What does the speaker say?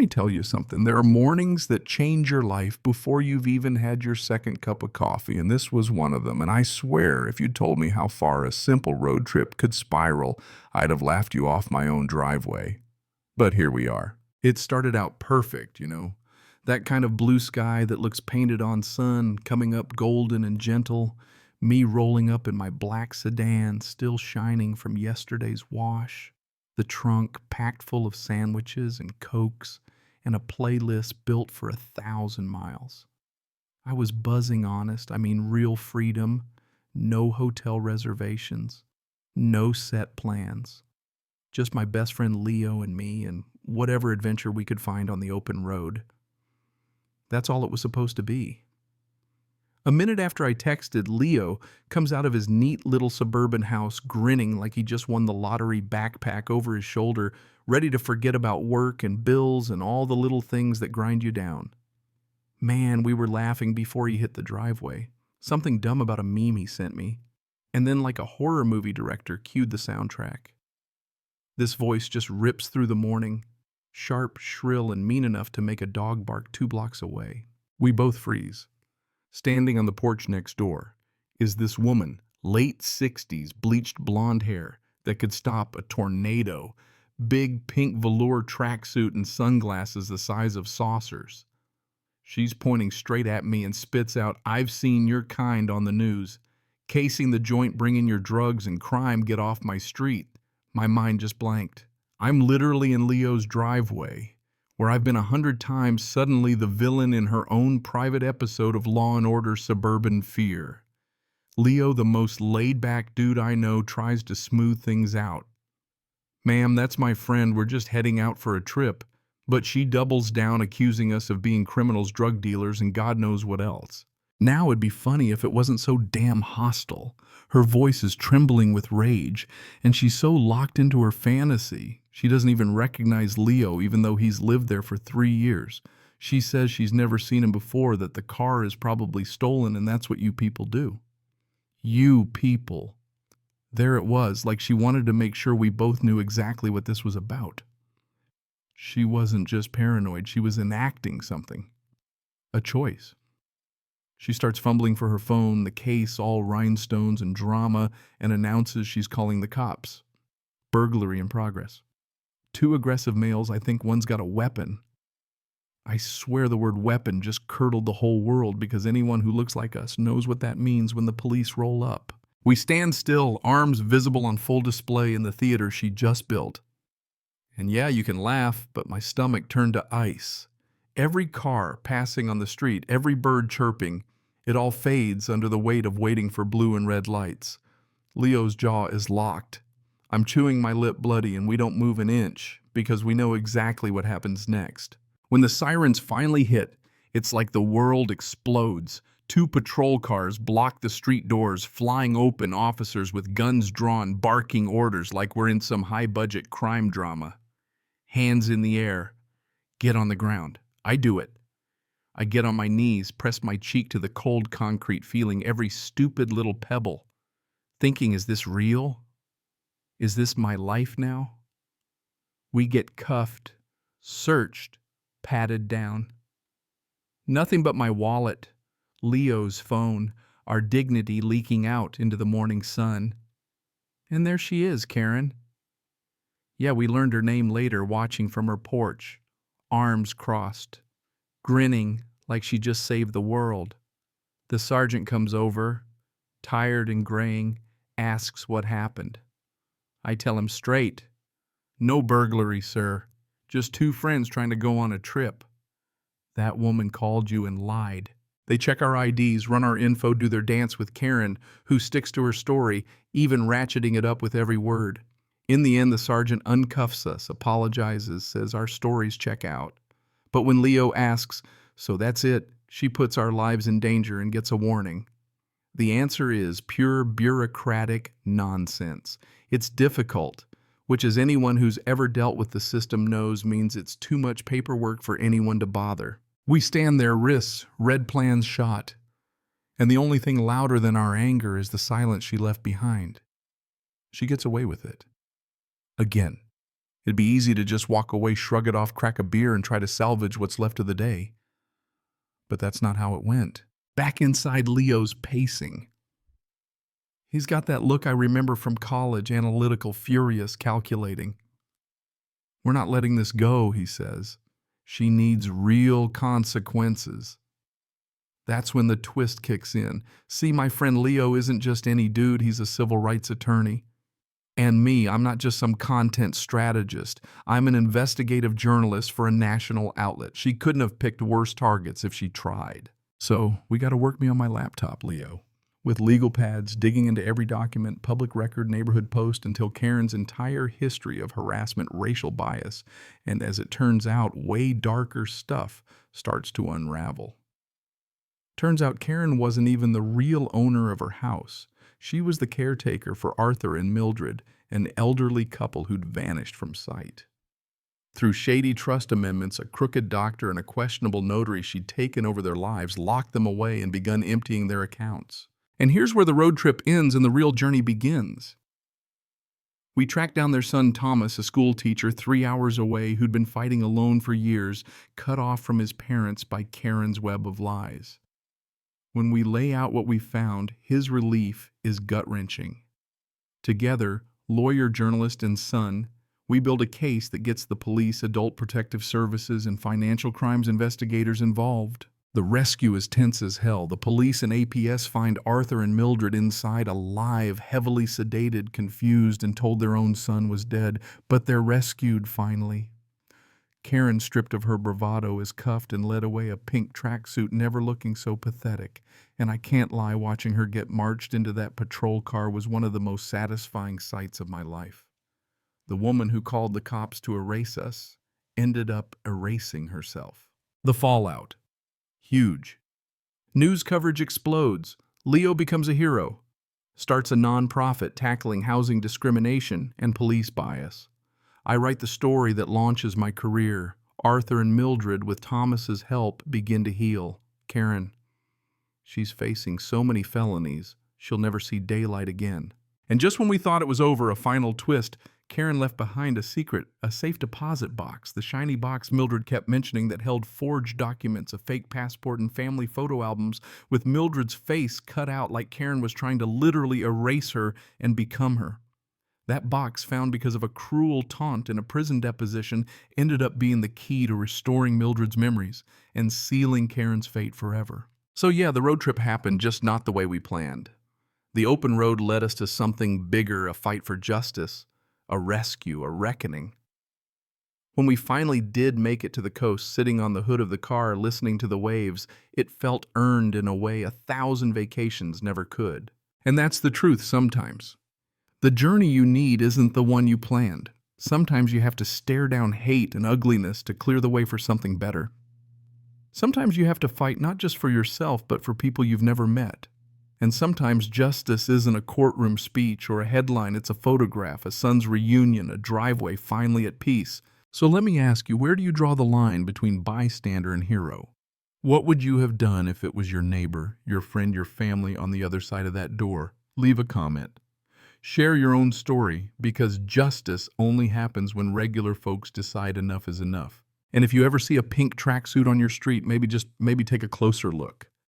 me tell you something. There are mornings that change your life before you've even had your second cup of coffee, and this was one of them. And I swear, if you'd told me how far a simple road trip could spiral, I'd have laughed you off my own driveway. But here we are. It started out perfect, that kind of blue sky that looks painted on sun, coming up golden and gentle, me rolling up in my black sedan, still shining from yesterday's wash, the trunk packed full of sandwiches and Cokes, and a playlist built for 1,000 miles. I was buzzing honest, real freedom, no hotel reservations, no set plans. Just my best friend Leo and me and whatever adventure we could find on the open road. That's all it was supposed to be. A minute after I texted, Leo comes out of his neat little suburban house grinning like he just won the lottery, backpack over his shoulder, ready to forget about work and bills and all the little things that grind you down. Man, we were laughing before he hit the driveway. Something dumb about a meme he sent me. And then like a horror movie director cued the soundtrack. This voice just rips through the morning, sharp, shrill, and mean enough to make a dog bark 2 blocks away. We both freeze. Standing on the porch next door is this woman, late 60s, bleached blonde hair that could stop a tornado, big pink velour tracksuit and sunglasses the size of saucers. She's pointing straight at me and spits out, "I've seen your kind on the news. Casing the joint, bringing your drugs and crime, get off my street." My mind just blanked. I'm literally in Leo's driveway, where I've been 100 times suddenly the villain in her own private episode of Law & Order Suburban Fear. Leo, the most laid-back dude I know, tries to smooth things out. "Ma'am, that's my friend. We're just heading out for a trip." But she doubles down, accusing us of being criminals, drug dealers, and God knows what else. Now it'd be funny if it wasn't so damn hostile. Her voice is trembling with rage, and she's so locked into her fantasy. She doesn't even recognize Leo, even though he's lived there for 3 years. She says she's never seen him before, that the car is probably stolen, and that's what you people do. You people. There it was, like she wanted to make sure we both knew exactly what this was about. She wasn't just paranoid, she was enacting something. A choice. She starts fumbling for her phone, the case all rhinestones and drama, and announces she's calling the cops. Burglary in progress. 2 aggressive males, I think one's got a weapon. I swear the word weapon just curdled the whole world, because anyone who looks like us knows what that means when the police roll up. We stand still, arms visible on full display in the theater she just built. And yeah, you can laugh, but my stomach turned to ice. Every car passing on the street, every bird chirping, it all fades under the weight of waiting for blue and red lights. Leo's jaw is locked. I'm chewing my lip bloody, and we don't move an inch because we know exactly what happens next. When the sirens finally hit, it's like the world explodes. 2 patrol cars block the street doors, flying open, officers with guns drawn, barking orders like we're in some high-budget crime drama. Hands in the air. Get on the ground. I do it. I get on my knees, press my cheek to the cold concrete, feeling every stupid little pebble. Thinking, is this real? Is this my life now? We get cuffed, searched, patted down. Nothing but my wallet, Leo's phone, our dignity leaking out into the morning sun. And there she is, Karen. Yeah, we learned her name later, watching from her porch, arms crossed, grinning like she just saved the world. The sergeant comes over, tired and graying, asks what happened. I tell him straight, "No burglary, sir. Just 2 friends trying to go on a trip." That woman called you and lied. They check our IDs, run our info, do their dance with Karen, who sticks to her story, even ratcheting it up with every word. In the end, the sergeant uncuffs us, apologizes, says our stories check out. But when Leo asks, "So that's it," she puts our lives in danger and gets a warning. The answer is pure bureaucratic nonsense. It's difficult, which, as anyone who's ever dealt with the system knows, means it's too much paperwork for anyone to bother. We stand there, wrists, red plans shot. And the only thing louder than our anger is the silence she left behind. She gets away with it. Again. It'd be easy to just walk away, shrug it off, crack a beer, and try to salvage what's left of the day. But that's not how it went. Back inside, Leo's pacing. He's got that look I remember from college, analytical, furious, calculating. "We're not letting this go," he says. "She needs real consequences." That's when the twist kicks in. See, my friend Leo isn't just any dude, he's a civil rights attorney. And me, I'm not just some content strategist. I'm an investigative journalist for a national outlet. She couldn't have picked worse targets if she tried. So, we got to work me on my laptop, Leo. With legal pads, digging into every document, public record, neighborhood post, until Karen's entire history of harassment, racial bias, and as it turns out, way darker stuff starts to unravel. Turns out Karen wasn't even the real owner of her house. She was the caretaker for Arthur and Mildred, an elderly couple who'd vanished from sight. Through shady trust amendments, a crooked doctor, and a questionable notary, she'd taken over their lives, locked them away, and begun emptying their accounts. And here's where the road trip ends and the real journey begins. We tracked down their son Thomas, a school teacher 3 hours away who'd been fighting alone for years, cut off from his parents by Karen's web of lies. When we lay out what we found, his relief is gut-wrenching. Together, lawyer, journalist, and son, we build a case that gets the police, adult protective services, and financial crimes investigators involved. The rescue is tense as hell. The police and APS find Arthur and Mildred inside, alive, heavily sedated, confused, and told their own son was dead, but they're rescued finally. Karen, stripped of her bravado, is cuffed and led away, a pink tracksuit, never looking so pathetic. And I can't lie, watching her get marched into that patrol car was one of the most satisfying sights of my life. The woman who called the cops to erase us ended up erasing herself. The fallout. Huge. News coverage explodes. Leo becomes a hero. Starts a non-profit tackling housing discrimination and police bias. I write the story that launches my career. Arthur and Mildred, with Thomas's help, begin to heal. Karen, she's facing so many felonies, she'll never see daylight again. And just when we thought it was over, a final twist, Karen left behind a secret, a safe deposit box, the shiny box Mildred kept mentioning that held forged documents, a fake passport, and family photo albums with Mildred's face cut out like Karen was trying to literally erase her and become her. That box, found because of a cruel taunt in a prison deposition, ended up being the key to restoring Mildred's memories and sealing Karen's fate forever. So yeah, the road trip happened, just not the way we planned. The open road led us to something bigger, a fight for justice, a rescue, a reckoning. When we finally did make it to the coast, sitting on the hood of the car, listening to the waves, it felt earned in a way 1,000 vacations never could. And that's the truth sometimes. The journey you need isn't the one you planned. Sometimes you have to stare down hate and ugliness to clear the way for something better. Sometimes you have to fight not just for yourself, but for people you've never met. And sometimes justice isn't a courtroom speech or a headline, it's a photograph, a son's reunion, a driveway finally at peace. So let me ask you, where do you draw the line between bystander and hero? What would you have done if it was your neighbor, your friend, your family on the other side of that door? Leave a comment. Share your own story, because justice only happens when regular folks decide enough is enough. And if you ever see a pink tracksuit on your street, maybe take a closer look.